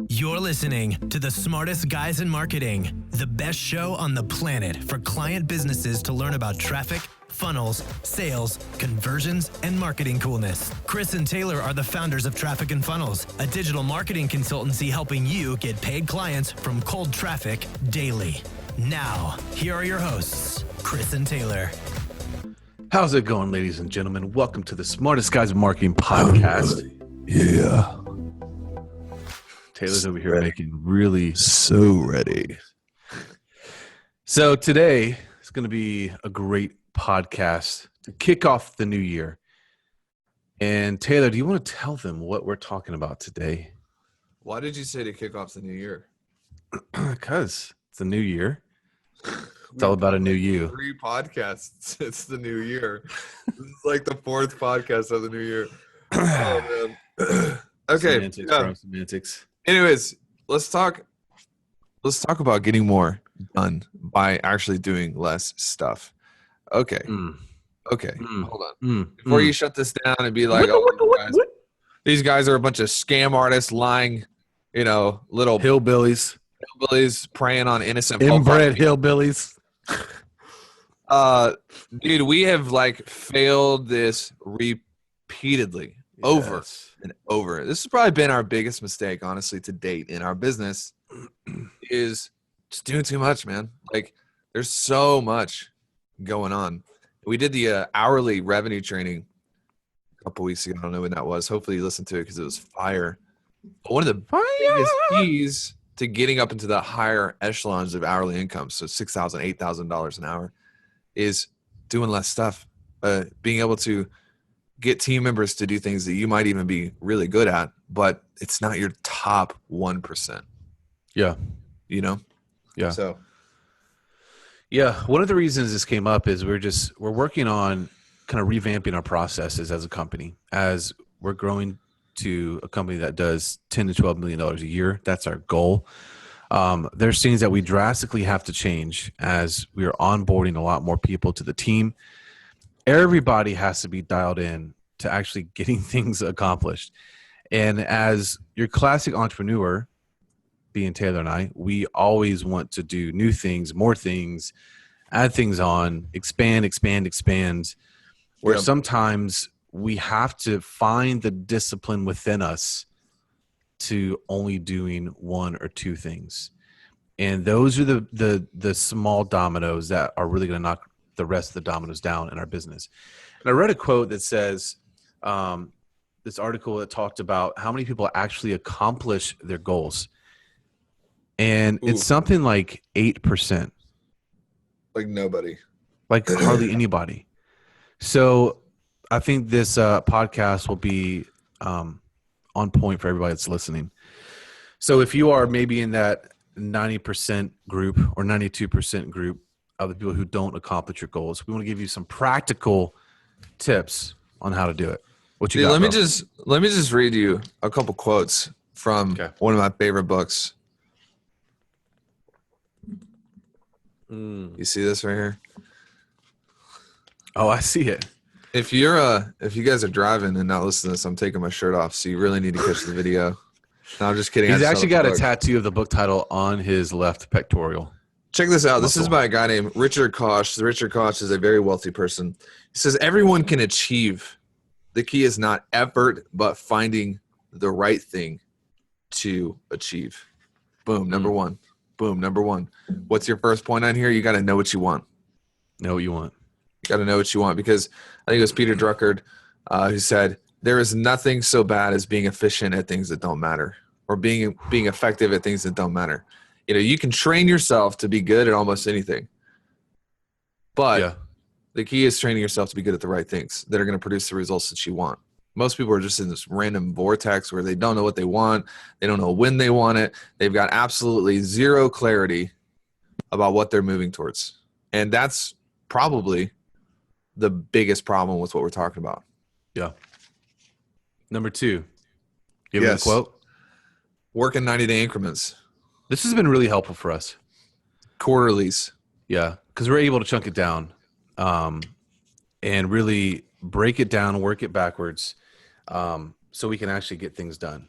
You're listening to the smartest guys in marketing, the best show on the planet for client businesses to learn about traffic, funnels, sales, conversions, and marketing coolness. Chris and Taylor are the founders of Traffic and Funnels, a digital marketing consultancy helping you get paid clients from cold traffic daily. Now, here are your hosts, Chris and Taylor. How's it going, ladies and gentlemen? Welcome to the Smartest Guys in Marketing podcast. Yeah. Taylor's over here making really So ready. So today is going to be a great podcast to kick off the new year. And Taylor, do you want to tell them what we're talking about today? Why did you say to kick off the new year? Because it's a new year. It's all about a new you. 3 podcasts. It's the new year. This is like the 4th podcast of the new year. Oh, man. Okay. Semantics. Anyways, let's talk about getting more done by actually doing less stuff. Okay. Okay. Hold on. Before you shut this down and be like, these guys are a bunch of scam artists lying, little Hillbillies. preying on innocent Inbred hillbillies. Dude, we have failed this repeatedly. Over and over. This has probably been our biggest mistake, honestly, to date in our business, is just doing too much, man. There's so much going on. We did the hourly revenue training a couple weeks ago. I don't know when that was. Hopefully you listened to it because it was fire. But one of the biggest keys to getting up into the higher echelons of hourly income, so $6,000, $8,000 an hour, is doing less stuff. Being able to get team members to do things that you might even be really good at, but it's not your top 1%. Yeah. Yeah. So, yeah. One of the reasons this came up is we're working on kind of revamping our processes as a company, as we're growing to a company that does $10 to $12 million a year. That's our goal. There's things that we drastically have to change as we are onboarding a lot more people to the team. Everybody has to be dialed in to actually getting things accomplished. And as your classic entrepreneur, being Taylor and I, we always want to do new things, more things, add things on, expand. Where sometimes we have to find the discipline within us to only doing 1 or 2 things. And those are the small dominoes that are really going to knock the rest of the dominoes down in our business. And I read a quote that says, this article that talked about how many people actually accomplish their goals. And it's something like 8%. like nobody. Like hardly anybody. So I think this podcast will be on point for everybody that's listening. So if you are maybe in that 90% group or 92% group of the people who don't accomplish your goals, we want to give you some practical tips on how to do it. What you got, let me just read you a couple quotes from one of my favorite books. You see this right here? Oh, I see it. If you guys are driving and not listening to this, I'm taking my shirt off, so you really need to catch the video. No, I'm just kidding. He's actually got a tattoo of the book title on his left pectoral. Check this out. This is by a guy named Richard Koch. Richard Koch is a very wealthy person. He says, everyone can achieve. The key is not effort, but finding the right thing to achieve. Boom, number one. Boom, number one. What's your first point on here? You got to know what you want. Know what you want. You got to know what you want, because I think it was Peter Drucker who said, there is nothing so bad as being efficient at things that don't matter, or being effective at things that don't matter. You can train yourself to be good at almost anything, but the key is training yourself to be good at the right things that are going to produce the results that you want. Most people are just in this random vortex where they don't know what they want. They don't know when they want it. They've got absolutely zero clarity about what they're moving towards. And that's probably the biggest problem with what we're talking about. Yeah. Number 2, give me the quote. Work in 90-day increments. This has been really helpful for us. Quarterlies. Yeah, because we're able to chunk it down and really break it down, work it backwards, so we can actually get things done.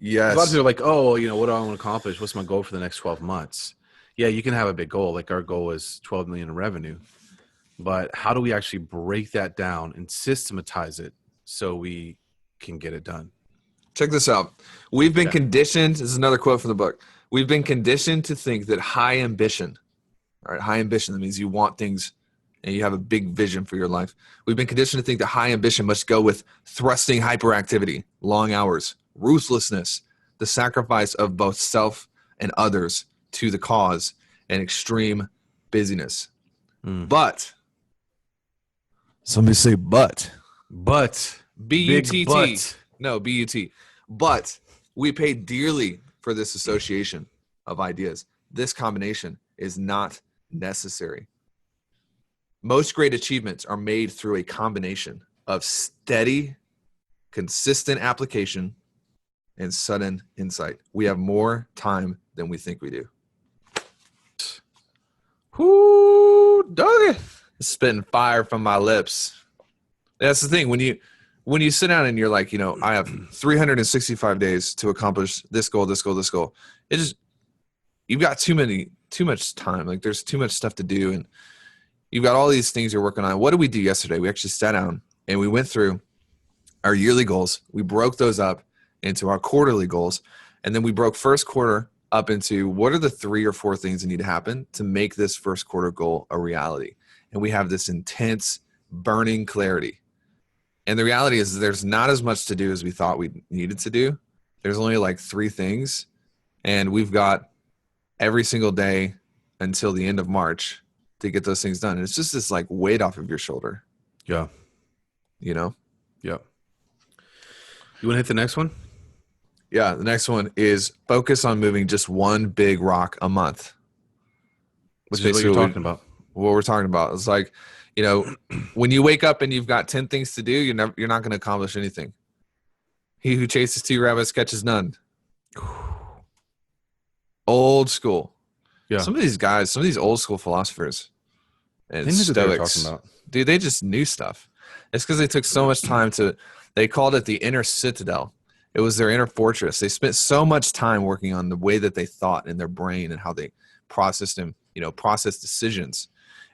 A lot of people are like, oh, what do I want to accomplish? What's my goal for the next 12 months? Yeah, you can have a big goal. Like our goal is 12 million in revenue. But how do we actually break that down and systematize it so we can get it done? Check this out. We've been conditioned. This is another quote from the book. We've been conditioned to think that high ambition, all right, high ambition, that means you want things and you have a big vision for your life. We've been conditioned to think that high ambition must go with thrusting hyperactivity, long hours, ruthlessness, the sacrifice of both self and others to the cause, and extreme busyness. But Somebody say but. B-U-T-T. Big but. No, B-U-T. But we pay dearly for this association of ideas. This combination is not necessary. Most great achievements are made through a combination of steady, consistent application and sudden insight. We have more time than we think we do. Whoo, doggy. Spitting fire from my lips. That's the thing. When you sit down and you're like, I have 365 days to accomplish this goal, this goal, this goal. It just, you've got too much time. Like there's too much stuff to do. And you've got all these things you're working on. What did we do yesterday? We actually sat down and we went through our yearly goals. We broke those up into our quarterly goals. And then we broke first quarter up into what are the 3 or 4 things that need to happen to make this first quarter goal a reality. And we have this intense, burning clarity. And the reality is there's not as much to do as we thought we needed to do. There's only like 3 things. And we've got every single day until the end of March to get those things done. And it's just this like weight off of your shoulder. Yeah. Yeah. You want to hit the next one? Yeah. The next one is focus on moving just one big rock a month. Which is what you're talking about. What we're talking about. It's like, when you wake up and you've got 10 things to do, you're not going to accomplish anything. He who chases 2 rabbits catches none. Old school. Yeah. Some of these guys, some of these old school philosophers and They knew what they were Stoics, talking about. dude, they just knew stuff. It's because they took so much time they called it the inner citadel. It was their inner fortress. They spent so much time working on the way that they thought in their brain and how they processed decisions.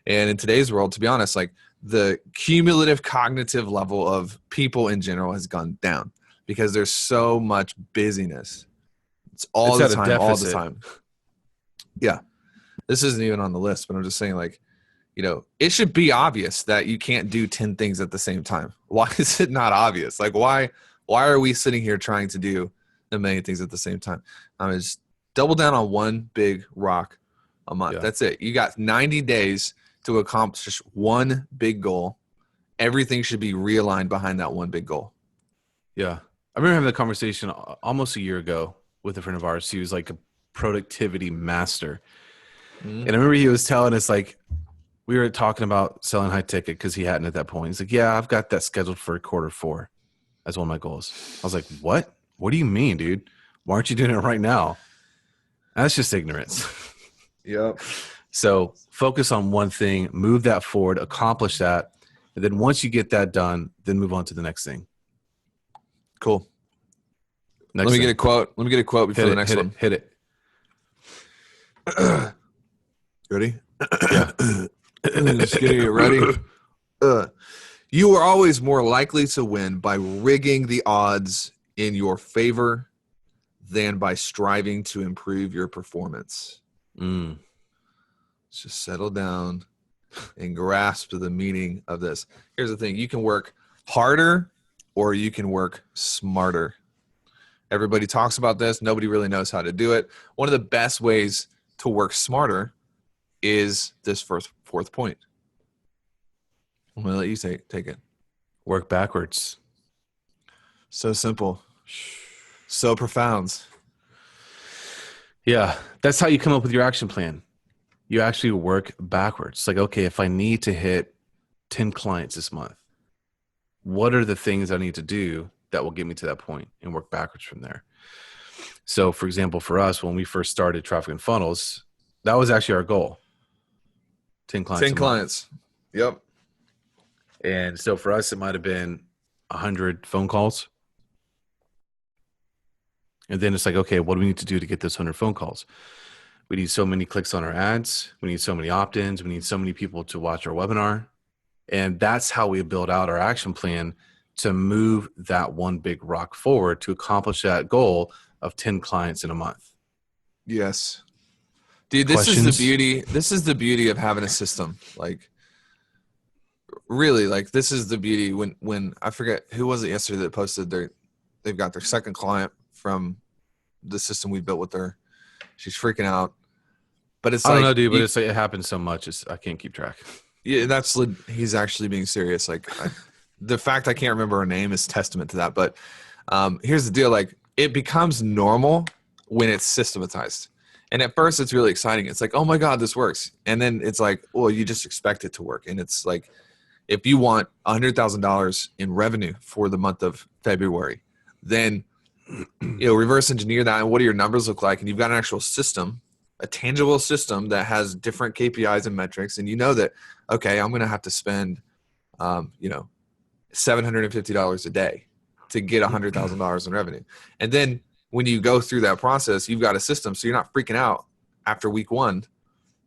And in today's world, to be honest, like the cumulative cognitive level of people in general has gone down because there's so much busyness. It's all the time. Yeah. This isn't even on the list, but I'm just saying like, it should be obvious that you can't do 10 things at the same time. Why is it not obvious? Like why are we sitting here trying to do a million things at the same time? Just double down on one big rock a month. Yeah. That's it. You got 90 days to accomplish one big goal. Everything should be realigned behind that one big goal. Yeah. I remember having a conversation almost a year ago with a friend of ours. He was like a productivity master. Mm-hmm. And I remember he was telling us like, we were talking about selling high ticket because he hadn't at that point. He's like, yeah, I've got that scheduled for quarter 4 as one of my goals. I was like, what? What do you mean, dude? Why aren't you doing it right now? That's just ignorance. Yep. So focus on one thing, move that forward, accomplish that. And then once you get that done, then move on to the next thing. Cool. Let me get a quote before the next one. Hit it. Ready? Yeah. Just getting it ready. You are always more likely to win by rigging the odds in your favor than by striving to improve your performance. Just settle down and grasp the meaning of this. Here's the thing. You can work harder or you can work smarter. Everybody talks about this. Nobody really knows how to do it. One of the best ways to work smarter is this fourth point. I'm going to let you take it. Work backwards. So simple. So profound. Yeah. That's how you come up with your action plan. You actually work backwards. Like, okay, if I need to hit 10 clients this month, what are the things I need to do that will get me to that point, and work backwards from there? So, for example, for us, when we first started Traffic and Funnels, that was actually our goal. 10 clients. 10 clients. Yep. And so for us, it might have been 100 phone calls. And then it's like, okay, what do we need to do to get those 100 phone calls? We need so many clicks on our ads. We need so many opt-ins. We need so many people to watch our webinar. And that's how we build out our action plan to move that one big rock forward to accomplish that goal of 10 clients in a month. Yes. Dude, Questions? This is the beauty of having a system. Like, really, like, this is the beauty when I forget who was it yesterday that posted they've got their second client from the system we built with her. She's freaking out. But it's I don't like, know, dude, but it's like, it happens so much. I can't keep track. yeah, he's actually being serious. Like, the fact I can't remember her name is testament to that. But here's the deal. Like, it becomes normal when it's systematized. And at first it's really exciting. It's like, oh my God, this works. And then it's like, well, you just expect it to work. And it's like, if you want $100,000 in revenue for the month of February, then, reverse engineer that. And what do your numbers look like? And you've got an actual system, a tangible system that has different KPIs and metrics. And you know that, okay, I'm going to have to spend, $750 a day to get $100,000 in revenue. And then when you go through that process, you've got a system. So you're not freaking out after week one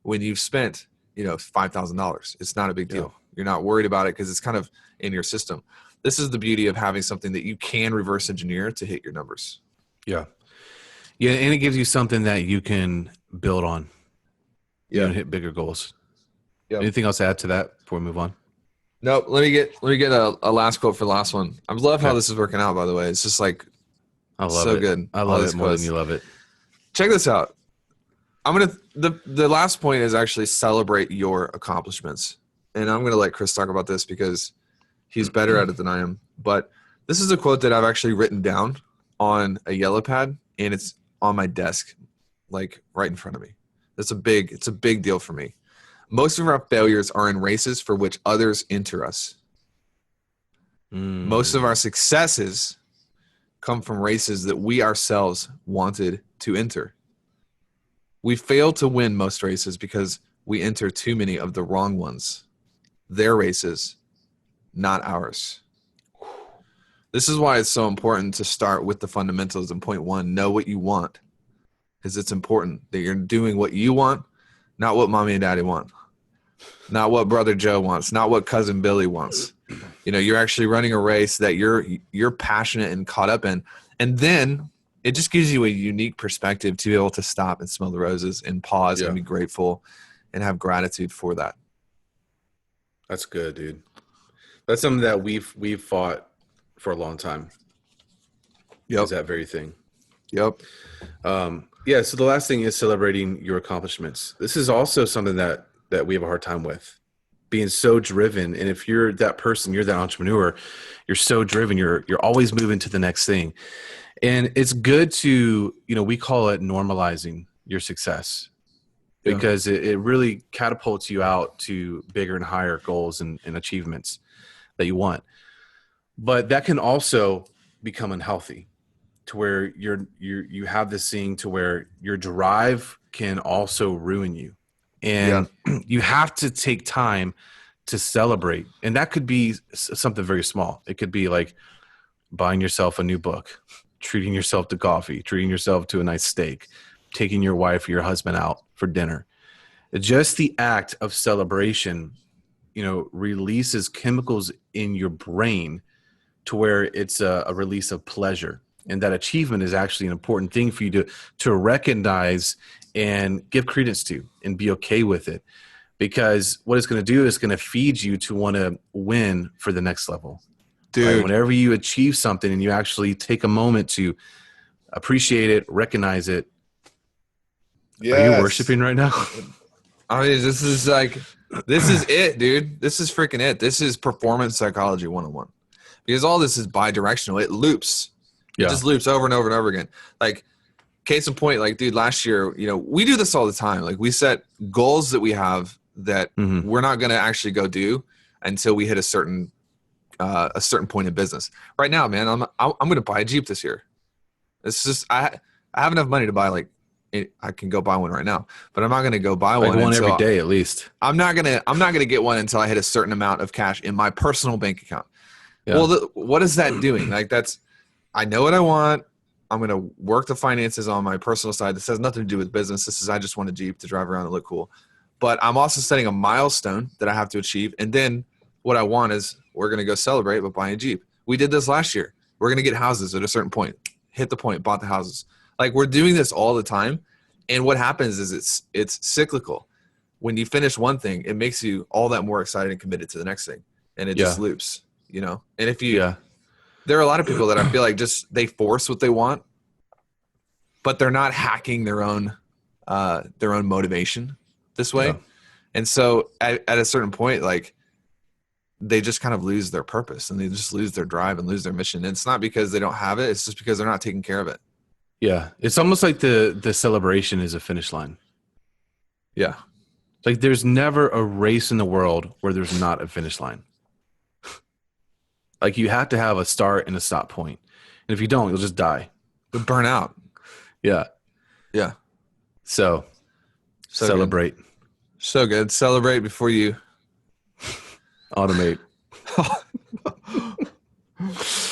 when you've spent, $5,000. It's not a big deal. Yeah. You're not worried about it because it's kind of in your system. This is the beauty of having something that you can reverse engineer to hit your numbers. Yeah. Yeah. And it gives you something that you can build on. Yeah. And hit bigger goals. Yeah. Anything else to add to that before we move on? Nope. Let me get a last quote for the last one. I love how this is working out, by the way. It's just like, I love so it. good. I love it more than you love it. Check this out. The last point is actually celebrate your accomplishments. And I'm going to let Chris talk about this because he's better at it than I am. But this is a quote that I've actually written down on a yellow pad, and it's on my desk, like right in front of me. It's a big deal for me. Most of our failures are in races for which others enter us. Most of our successes come from races that we ourselves wanted to enter. We fail to win most races because we enter too many of the wrong ones. Their races, not ours. This is why it's so important to start with the fundamentals in point one. Know what you want, because it's important that you're doing what you want, not what mommy and daddy want, not what brother Joe wants, not what cousin Billy wants. You're actually running a race that you're passionate and caught up in. And then it just gives you a unique perspective to be able to stop and smell the roses and pause and be grateful and have gratitude for that. That's good, dude. That's something that we've fought for a long time. Yep. Is that very thing. Yep. So the last thing is celebrating your accomplishments. This is also something that we have a hard time with. Being so driven, and if you're that person, you're that entrepreneur, you're so driven, you're always moving to the next thing. And it's good to, we call it normalizing your success, because it really catapults you out to bigger and higher goals and achievements that you want. But that can also become unhealthy, to where you have this thing to where your drive can also ruin you. And you have to take time to celebrate. And that could be something very small. It could be like buying yourself a new book, treating yourself to coffee, treating yourself to a nice steak, taking your wife or your husband out for dinner. Just the act of celebration, releases chemicals in your brain to where it's a release of pleasure. And that achievement is actually an important thing for you to recognize and give credence to and be okay with it. Because what it's going to do is going to feed you to want to win for the next level. Dude. Right? Whenever you achieve something and you actually take a moment to appreciate it, recognize it. Yes. Are you worshiping right now? I mean, this is it, dude. This is freaking it. This is performance psychology 101. Because all this is bi-directional. It loops. It just loops over and over and over again. Like, case in point, like, dude, last year, we do this all the time. Like, we set goals that we have that we're not going to actually go do until we hit a certain point in business. Right now, man, I'm going to buy a Jeep this year. It's just, I have enough money to buy, like, I can go buy one right now, but I'm not going to go buy one every day at least. I'm not going to get one until I hit a certain amount of cash in my personal bank account. Yeah. Well, what is that doing? Like, I know what I want. I'm going to work the finances on my personal side. This has nothing to do with business. This is, I just want a Jeep to drive around and look cool. But I'm also setting a milestone that I have to achieve. And then what I want is we're going to go celebrate by buying a Jeep. We did this last year. We're going to get houses at a certain point, hit the point, bought the houses. Like, we're doing this all the time. And what happens is it's cyclical. When you finish one thing, it makes you all that more excited and committed to the next thing. And it just loops, you know? And if you, there are a lot of people that I feel like just, they force what they want, but they're not hacking their own motivation this way. And so at a certain point, like, they just kind of lose their purpose and they just lose their drive and lose their mission. And it's not because they don't have it. It's just because they're not taking care of it. Yeah. It's almost like the celebration is a finish line. Yeah. Like, there's never a race in the world where there's not a finish line. Like, you have to have a start and a stop point. And if you don't, you'll just die. You'll burn out. Yeah. Yeah. So celebrate. Good. So good. Celebrate before you automate.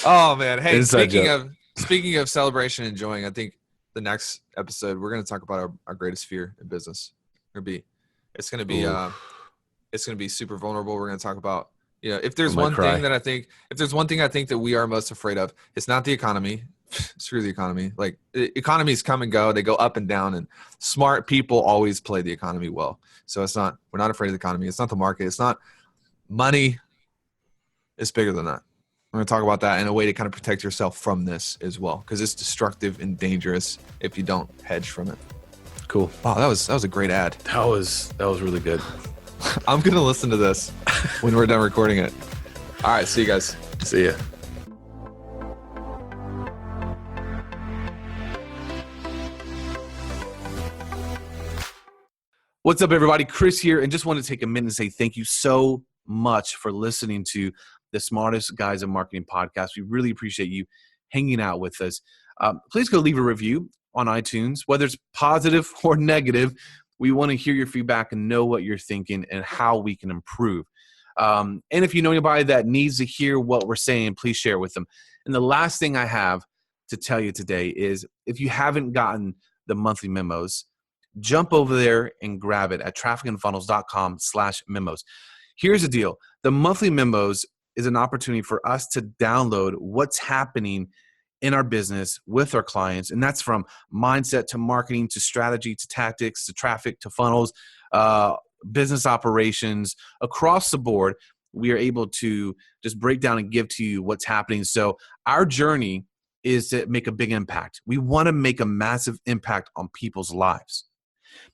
Oh man. Hey, Inside speaking of celebration and enjoying, I think the next episode we're going to talk about our greatest fear in business. It's going to be super vulnerable. We're going to talk about, you know, if there's one thing I think that we are most afraid of, it's not the economy. Screw the economy. Like, economies come and go. They go up and down, and smart people always play the economy well. So we're not afraid of the economy. It's not the market. It's not money. It's bigger than that. I'm going to talk about that in a way to kind of protect yourself from this as well, because it's destructive and dangerous if you don't hedge from it. Cool. Wow, that was a great ad. That was really good. I'm going to listen to this when we're done recording it. All right, see you guys. See ya. What's up, everybody? Chris here, and just want to take a minute and say thank you so much for listening to the Smartest Guys in Marketing podcast. We really appreciate you hanging out with us. Please go leave a review on iTunes, whether it's positive or negative. We want to hear your feedback and know what you're thinking and how we can improve. And if you know anybody that needs to hear what we're saying, please share it with them. And the last thing I have to tell you today is, if you haven't gotten the monthly memos, jump over there and grab it at trafficandfunnels.com/memos. Here's the deal. The monthly memos is an opportunity for us to download what's happening in our business with our clients. And that's from mindset to marketing to strategy to tactics to traffic to funnels, business operations, across the board. We are able to just break down and give to you what's happening. So our journey is to make a big impact. We want to make a massive impact on people's lives.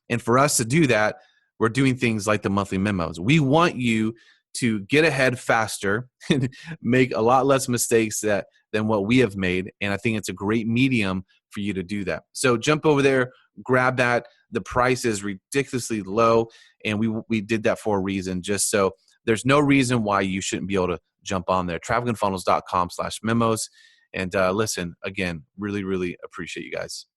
And for us to do that, we're doing things like the monthly memos. We want you to get ahead faster and make a lot less mistakes than what we have made. And I think it's a great medium for you to do that. So jump over there, grab that. The price is ridiculously low, and we did that for a reason, just so there's no reason why you shouldn't be able to jump on there. trafficandfunnels.com/memos. And listen, again, really, really appreciate you guys.